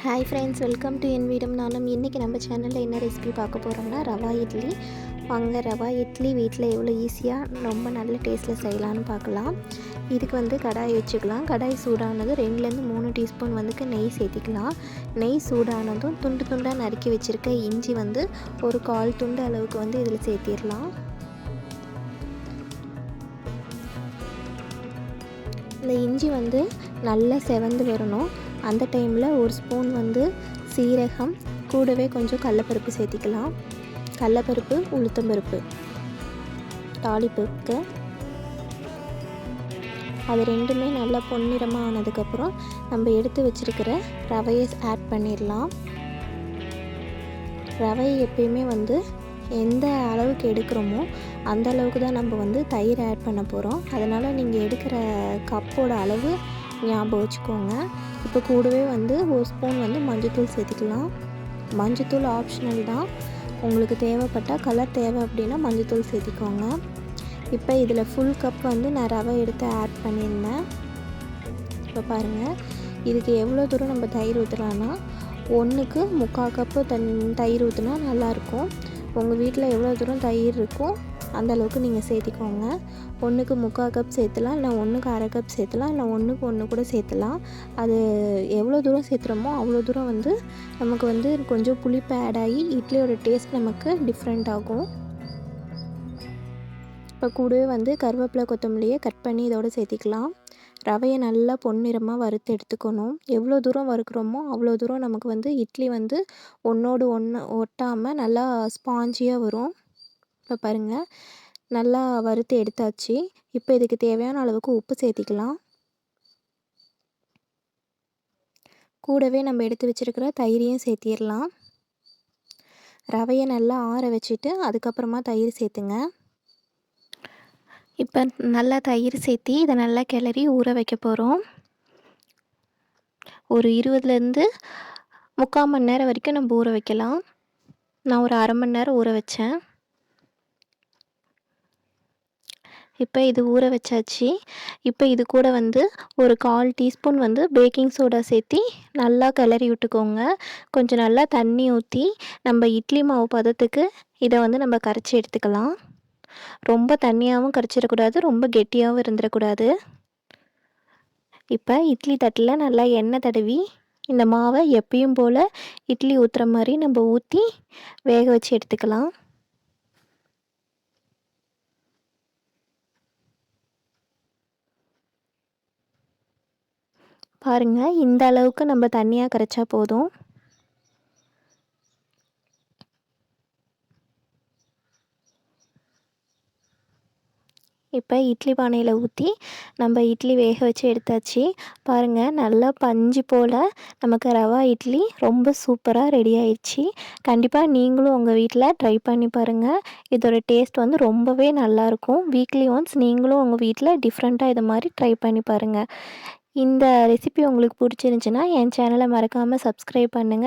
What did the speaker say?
Hi friends, welcome to என் வீடும் நானும். இன்றைக்கி நம்ம சேனலில் என்ன ரெசிபி பார்க்க போகிறோம்னா ரவா இட்லி. வாங்க, ரவா இட்லி வீட்டில் எவ்வளோ ஈஸியாக ரொம்ப நல்ல டேஸ்ட்டில் செய்யலான்னு பார்க்கலாம். இதுக்கு கடாய் வச்சுக்கலாம். கடாய் சூடானதும் 2-3 டீஸ்பூன் நெய் சேர்த்திக்கலாம். நெய் சூடானதும் துண்டு துண்டாக நறுக்கி வச்சுருக்க இஞ்சி ஒரு 1/4 துண்டு அளவுக்கு இதில் சேர்த்திடலாம். இந்த இஞ்சி நல்லா செவந்து வரணும். அந்த டைமில் 1 ஸ்பூன் சீரகம், கூடவே கொஞ்சம் கடலப்பருப்பு சேர்த்திக்கலாம். கடலப்பருப்பு, உளுத்தம்பருப்பு தாளிப்புக்கு அது ரெண்டுமே நல்லா பொன்னிறமாக ஆனதுக்கப்புறம் நம்ம எடுத்து வச்சுருக்கிற ரவையை ஆட் பண்ணிடலாம். ரவையை எப்பயுமே எந்த அளவுக்கு எடுக்கிறோமோ அந்த அளவுக்கு தான் நம்ம தயிர் ஆட் பண்ண போகிறோம். அதனால் நீங்கள் எடுக்கிற கப்போட அளவு ஞாபகம் வச்சுக்கோங்க. இப்போ கூடவே 1 ஸ்பூன் மஞ்சள்தூள் சேர்த்திக்கலாம். மஞ்சள்தூள் ஆப்ஷனல் தான். உங்களுக்கு தேவைப்பட்டால் கலர் தேவை அப்படின்னா மஞ்சள்தூள் சேர்த்திக்கோங்க. இப்போ இதில் ஃபுல் கப் நான் ரவை எடுத்து ஆட் பண்ணியிருந்தேன். இப்போ பாருங்கள், இதுக்கு எவ்வளோ தூரம் நம்ம தயிர் ஊற்றலான்னா 1க்கு 3/4 கப்பு தயிர் ஊற்றினா நல்லாயிருக்கும். உங்கள் வீட்டில் எவ்வளோ தூரம் தயிர் இருக்கோ அந்த அளவுக்கு நீங்கள் சேர்த்திக்கோங்க. 1க்கு 3/4 கப் சேர்த்துலாம், இல்லை 1க்கு 1/2 கப் சேர்த்துலாம், இல்லை 1க்கு 1 கூட சேர்த்துலாம். அது எவ்வளோ தூரம் சேர்த்துறோமோ அவ்வளோ தூரம் நமக்கு கொஞ்சம் புளிப்பு ஆட் ஆகி இட்லியோட டேஸ்ட் நமக்கு டிஃப்ரெண்ட் ஆகும். இப்போ கூடவே கருவேப்பிலை, கொத்தமல்லியை கட் பண்ணி இதோடு சேர்த்திக்கலாம். ரவையை நல்லா பொன்னிறமாக வறுத்து எடுத்துக்கணும். எவ்வளோ தூரம் வறுக்கிறோமோ அவ்வளோ தூரம் நமக்கு இட்லி ஒன்றோடு ஒன்று ஒட்டாமல் நல்லா ஸ்பாஞ்சியாக வரும். இப்போ பாருங்கள், நல்லா வறுத்து எடுத்தாச்சு. இப்போ இதுக்கு தேவையான அளவுக்கு உப்பு சேர்த்திக்கலாம். கூடவே நம்ம எடுத்து வச்சுருக்கிற தயிரையும் சேர்த்திடலாம். ரவையை நல்லா ஆற வச்சுட்டு அதுக்கப்புறமா தயிர் சேர்த்துங்க. இப்போ நல்லா தயிர் சேர்த்தி இதை நல்லா கிளறி ஊற வைக்க போகிறோம். ஒரு 20லேருந்து 3/4 மணி நேரம் வரைக்கும் நம்ம ஊற வைக்கலாம். நான் ஒரு 1/2 மணி நேரம் ஊற வச்சேன். இப்போ இது ஊற வச்சாச்சு. இப்போ இது கூட ஒரு 1/4 டீஸ்பூன் பேக்கிங் சோடா சேர்த்தி நல்லா கிளறி விட்டுக்கோங்க. கொஞ்சம் நல்லா தண்ணி ஊற்றி நம்ம இட்லி மாவு பதத்துக்கு இதை நம்ம கரைச்சி எடுத்துக்கலாம். ரொம்ப தண்ணியாகவும் கரைச்சிடக்கூடாது, ரொம்ப கெட்டியாகவும் இருந்துடக்கூடாது. இப்போ இட்லி தட்டில் நல்லா எண்ணெய் தடவி இந்த மாவை எப்பயும் போல் இட்லி ஊற்றுற மாதிரி நம்ம ஊற்றி வேக வச்சு எடுத்துக்கலாம். பாருங்கள், இந்த அளவுக்கு நம்ம தண்ணியாக கரைச்சா போதும். இப்போ இட்லி பானையில் ஊற்றி நம்ம இட்லி வேக வச்சு எடுத்தாச்சு. பாருங்கள், நல்லா பஞ்சு போல் நமக்கு ரவா இட்லி ரொம்ப சூப்பராக ரெடி ஆயிடுச்சு. கண்டிப்பாக நீங்களும் உங்கள் வீட்டில் ட்ரை பண்ணி பாருங்கள். இதோட டேஸ்ட் ரொம்பவே நல்லாயிருக்கும். வீக்லி ஒன்ஸ் நீங்களும் உங்கள் வீட்டில் டிஃப்ரெண்ட்டாக இது மாதிரி ட்ரை பண்ணி பாருங்கள். இந்த ரெசிபி உங்களுக்கு பிடிச்சிருந்துச்சின்னா என் சேனலை மறக்காமல் சப்ஸ்கிரைப் பண்ணுங்கள்.